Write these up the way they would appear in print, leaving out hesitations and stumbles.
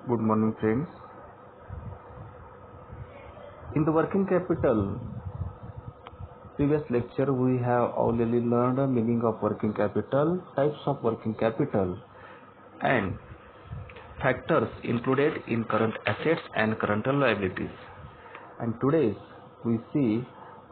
Good morning, friends. In the working capital previous lecture, we have already learned the meaning of working capital, types of working capital, and factors included in current assets and current liabilities. And today we see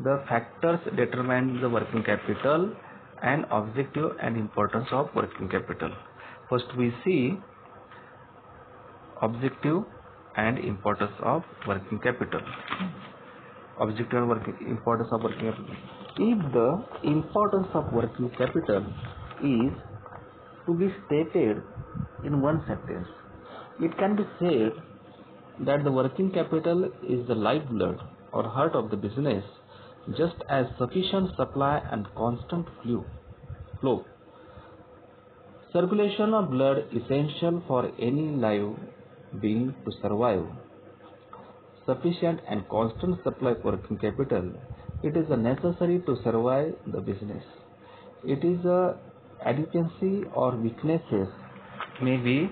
the factors determine the working capital and objective and importance of working capital. First, we see objective and importance of working capital. Objective and importance of working capital. If the importance of working capital is to be stated in one sentence, it can be said that the working capital is the lifeblood or heart of the business, just as sufficient supply and constant flow. Circulation of blood essential for any live being to survive. Sufficient and constant supply of working capital, it is necessary to survive the business. It is adequacy or weaknesses may be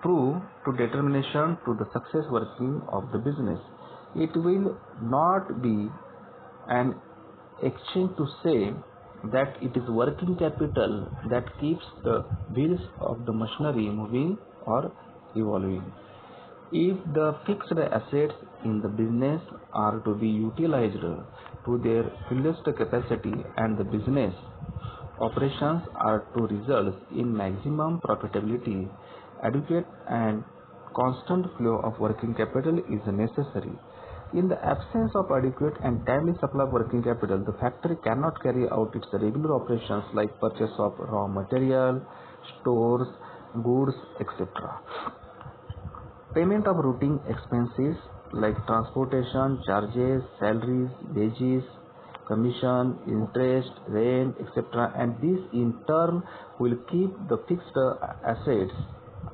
true to determination to the success working of the business. It will not be an exchange to say that it is working capital that keeps the wheels of the machinery moving or revolving. If the fixed assets in the business are to be utilized to their fullest capacity and the business operations are to result in maximum profitability, adequate and constant flow of working capital is necessary. In the absence of adequate and timely supply of working capital, the factory cannot carry out its regular operations like purchase of raw material, stores, goods, etc. Payment of routine expenses like transportation, charges, salaries, wages, commission, interest, rent, etc. and this in turn will keep the fixed assets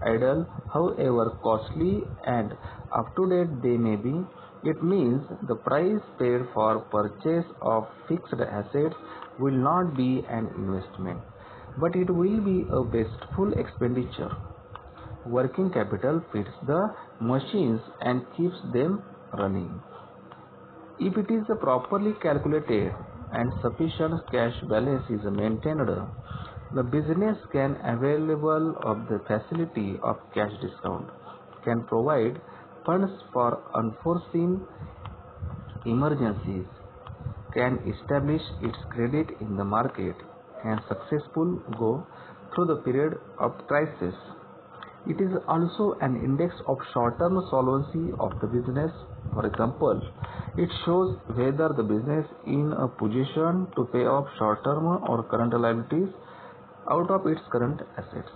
idle, however costly and up to date they may be. It means the price paid for purchase of fixed assets will not be an investment, but it will be a wasteful expenditure. Working capital feeds the machines and keeps them running. If it is properly calculated and sufficient cash balance is maintained, the business can available of the facility of cash discount, can provide funds for unforeseen emergencies, can establish its credit in the market, can successfully go through the period of crisis. It is also an index of short-term solvency of the business. For example, it shows whether the business is in a position to pay off short-term or current liabilities out of its current assets.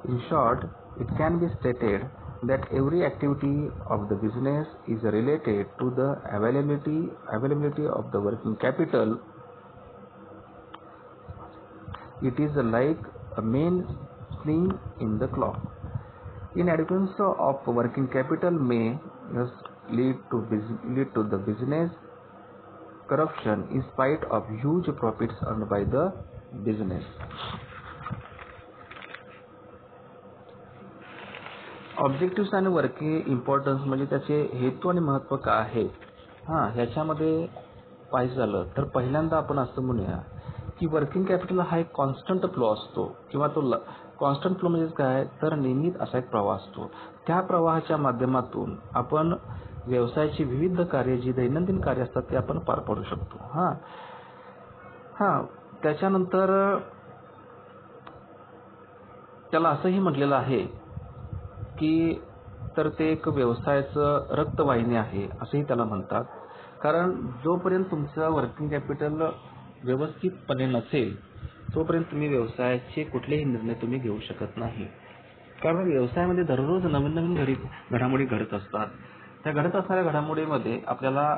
In short, it can be stated that every activity of the business is related to the availability of the working capital. It is like a main spring in the clock. Inadequacy of working capital may lead to the business corruption in spite of huge profits earned by the business. Objectives आणि working importance म्हणजे त्याचे हेतू आणि महत्त्व काय आहे. ह्याच्यामध्ये पाहिजे झालं तर पहिल्यांदा आपण असं म्हणूया की वर्किंग कॅपिटल हा एक कॉन्स्टंट फ्लो असतो किंवा तो कॉन्स्टंट फ्लो म्हणजे काय तर नियमित असा एक प्रवाह असतो. त्या प्रवाहाच्या माध्यमातून आपण व्यवसायाची विविध कार्ये जी दैनंदिन कार्य असतात ते आपण पार पाडू शकतो. त्याच्यानंतर त्याला असंही म्हटलेलं आहे की तर ते एक व्यवसायाचं रक्तवाहिनी आहे असंही त्याला म्हणतात. कारण जोपर्यंत तुमचं वर्किंग कॅपिटल व्यवस्थितपणे नसेल तोपर्यंत तुम्ही व्यवसायाचे कुठलेही निर्णय तुम्ही घेऊ शकत नाही. कारण व्यवसायामध्ये दररोज नवीन नवीन घडामोडी घडत असतात. त्या घडत असणाऱ्या घडामोडीमध्ये आपल्याला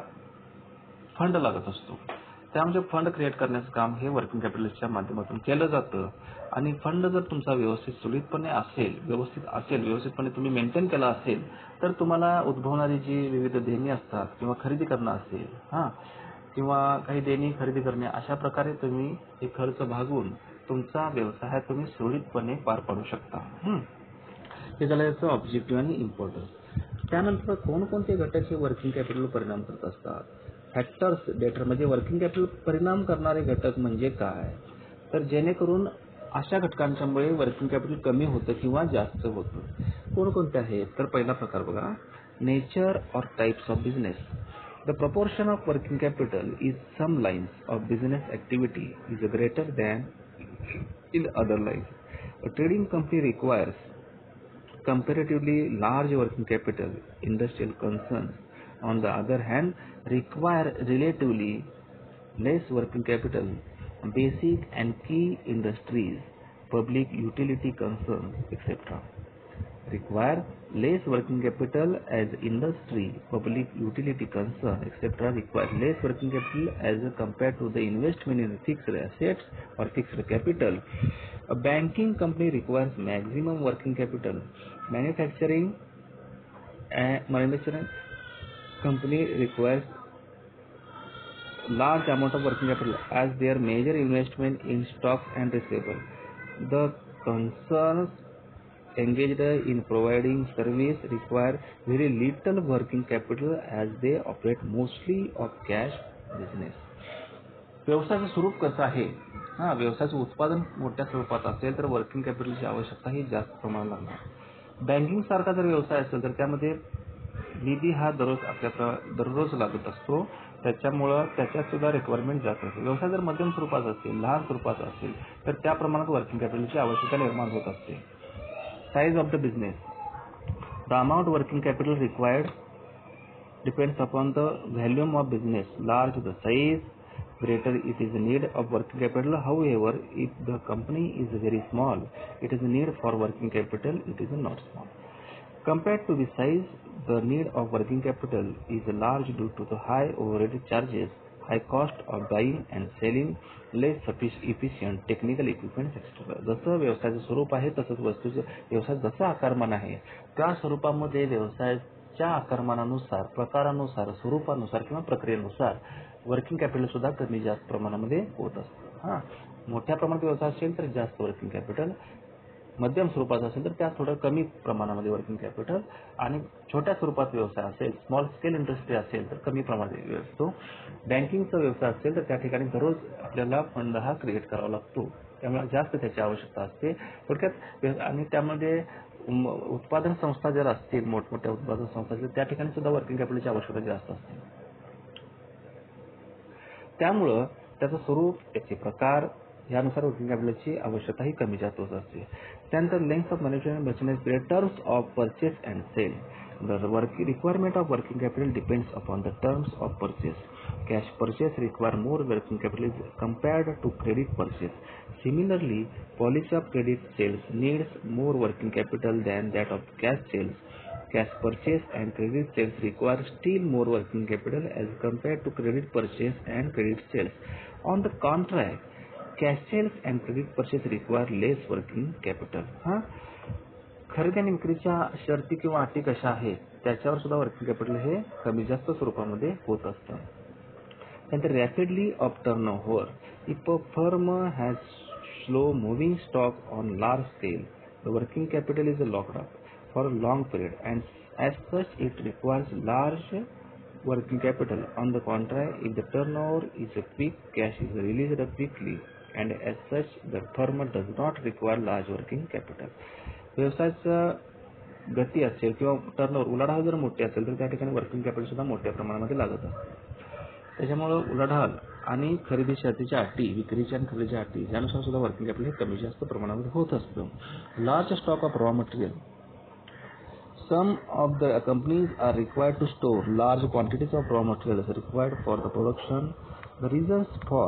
फंड लागत असतो. त्यामुळे फंड क्रिएट करण्याचं काम हे वर्किंग कॅपिटलच्या माध्यमातून केलं जातं. आणि फंड जर तुमचा व्यवस्थित सुरळीतपणे असेल, व्यवस्थितपणे तुम्ही मेंटेन केला असेल तर तुम्हाला उद्भवणारी जी विविध देणी असतात किंवा खरेदी करणं असेल किंवा काही देणी खरेदी करणे अशा प्रकारे तुम्ही हे खर्च भागवून तुमचा व्यवसाय तुम्ही सुरळीतपणे पार पाडू शकता. हे झालं याचं ऑब्जेक्टिव्ह आणि इम्पॉर्टन्स. त्यानंतर कोणकोणते घटक हे वर्किंग कॅपिटल परिणाम करत असतात. फॅक्टर्स डेटर म्हणजे वर्किंग कॅपिटल परिणाम करणारे घटक म्हणजे काय, तर जेणेकरून अशा घटकांच्यामुळे वर्किंग कॅपिटल कमी होतं किंवा जास्त होतं. कोणकोणते आहेत, तर पहिला प्रकार बघा, नेचर और types of business. The proportion of working capital is some lines of business activity is greater than in other lines. A trading company requires comparatively large working capital. Industrial concerns, on the other hand, require relatively less working capital. Basic and key industries, public utility concerns, etc. require less working capital as industry, public utility concern, etc. require less working capital as compared to the investment in fixed assets or fixed capital. A banking company requires maximum working capital. Manufacturing company requires large amount of working capital as their major investment in stocks and receivable. The concerns engaged in providing service require very little working capital as they operate mostly of cash business. व्यवसायाचं स्वरूप कसं आहे. व्यवसायाचं उत्पादन मोठ्या स्वरूपात असेल तर वर्किंग कॅपिटलची आवश्यकता ही जास्त प्रमाणात लागणार. बँकिंग सारखा जर व्यवसाय असेल तर त्यामध्ये निधी हा दररोज लागत असतो, त्याच्यामुळं त्याच्यात सुद्धा रिक्वायरमेंट जास्त असते. व्यवसाय जर मध्यम स्वरूपाचा असेल, लहान स्वरूपाचा असेल तर त्या प्रमाणात वर्किंग कॅपिटलची आवश्यकता निर्माण होत असते. Size of the business. The amount working capital required depends upon the volume of business. Large the size, greater it is the need of working capital. However, if the company is very small, it is the need for working capital, it is not small. Compared to the size, the need of working capital is large due to the high overhead charges, high cost of buying and selling, less efficient technical equipment, etc. जसं व्यवसायाचं स्वरूप आहे तसंच वस्तूचं व्यवसाय जसं आकारमान आहे त्या स्वरूपामध्ये व्यवसायाच्या आकारमानानुसार, प्रकारानुसार, स्वरूपानुसार किंवा प्रक्रियेनुसार वर्किंग कॅपिटल सुद्धा कमी जास्त प्रमाणामध्ये होत असतं. मोठ्या प्रमाणात व्यवसाय असेल तर जास्त वर्किंग कॅपिटल, मध्यम स्वरूपाचा असेल तर त्यात थोडं कमी प्रमाणामध्ये वर्किंग कॅपिटल, आणि छोट्या स्वरूपात व्यवसाय असेल, स्मॉल स्केल इंडस्ट्री असेल तर कमी प्रमाणात असतो. बँकिंगचा व्यवसाय असेल तर त्या ठिकाणी दररोज आपल्याला फंड हा क्रिएट करावा लागतो, त्यामुळे जास्त त्याची आवश्यकता असते थोडक्यात. आणि त्यामध्ये उत्पादन संस्था जर असतील, मोठमोठ्या उत्पादन संस्था असतील त्या ठिकाणी सुद्धा वर्किंग कॅपिटलची आवश्यकता जास्त असते. त्यामुळं त्याचं स्वरूप, त्याचे प्रकार यानुसार वर्किंग कॅपिटलची आवश्यकता ही कमी जास्त होत असते. त्यानंतर length of manufacturing machinery in terms of purchase and sale. The requirement of working capital depends upon the terms of purchase. Cash purchase require more working capital compared to credit purchase. Similarly, policy of credit sales needs more working capital than that of cash sales. Cash purchase and credit sales require still more working capital as compared to credit purchase and credit sales. On the contrary, cash sales and credit purchase require less working capital. खरेदी आणि विक्रीच्या शर्ती किंवा अटी कशा आहेत त्याच्यावर सुद्धा वर्किंग कॅपिटल हे कमी जास्त स्वरूपामध्ये होत असतं. त्यानंतर rapidly of turn over. If a firm has slow moving stock on large scale, the working capital is locked up for a long period and as such it requires large working capital. On the contrary, if the turnover is quick, cash is released quickly, and as such, the firm does not require large working capital. व्यवसायाचं गती असेल किंवा turnover उलाढाल जर मोठी असेल तर त्या ठिकाणी वर्किंग कॅपिटल सुद्धा मोठ्या प्रमाणामध्ये लागत असते. त्याच्यामुळं उलाढाल आणि खरेदी शर्तीच्या अटी, विक्रीच्या आणि खरेदीच्या अटी यानुसार सुद्धा वर्किंग कॅपिटल हे कमी जास्त प्रमाणामध्ये होत असतं. Large stock of raw material. Some of the companies are required to store large quantities of raw materials required for the production. The reasons for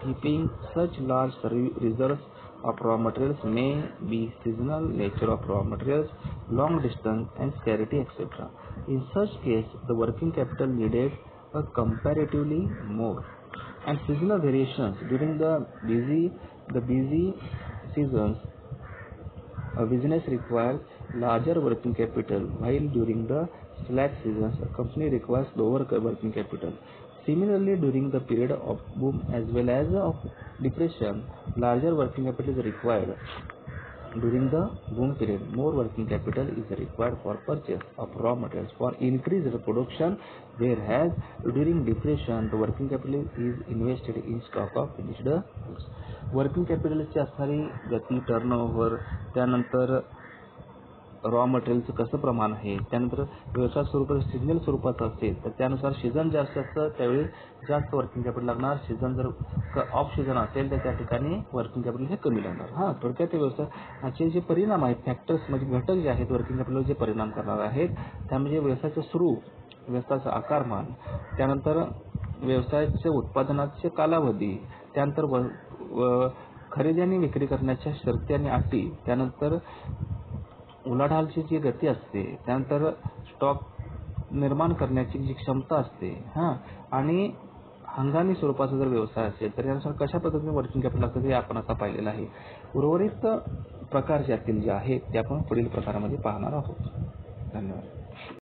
keeping such large reserves of raw materials may be seasonal nature of raw materials, long distance and scarcity, etc. In such case, the working capital needed a comparatively more. And seasonal variations during the busy seasons, a business requires larger working capital, while during the slack seasons, a company requires lower working capital. Similarly, during the period of boom as well as of depression, larger working capital is required. During the boom period, more working capital is required for purchase of raw materials for increased production, whereas during depression, the working capital is invested in stock of finished goods. Working कॅपिटलची असणारी गती, turnover, त्यानंतर raw मटेरियलचं कसं प्रमाण आहे, त्यानंतर व्यवसाय स्वरूपात सिजनल स्वरूपाचं असेल तर त्यानुसार सीझन जास्त असतं त्यावेळी जास्त वर्किंग कॅपिटल लागणार. सीझन जर ऑफ सीझन असेल तर त्या ठिकाणी वर्किंग कॅपिटल हे कमी लागणार. थोडक्यात ते व्यवसायाचे जे परिणाम आहेत, फॅक्टर्स म्हणजे घटक जे आहेत वर्किंग कॅपिटलवर जे परिणाम करणार आहेत त्या म्हणजे व्यवसायाचं स्वरूप, व्यवसायाचं आकारमान, त्यानंतर व्यवसायाचे उत्पादनाचे कालावधी, त्यानंतर खरेदी आणि विक्री करण्याच्या शर्ती आणि अटी, त्यानंतर उलाढालची जी गती असते, त्यानंतर स्टॉक निर्माण करण्याची जी क्षमता असते आणि हंगामी स्वरूपाचा जर व्यवसाय असेल तर यानुसार कशा पद्धतीने वर्किंग कॅपिटल लागतं हे आपण आता पाहिलेलं आहे. उर्वरित प्रकार ज्यातील जे आहेत ते आपण पुढील प्रकारामध्ये पाहणार आहोत. धन्यवाद.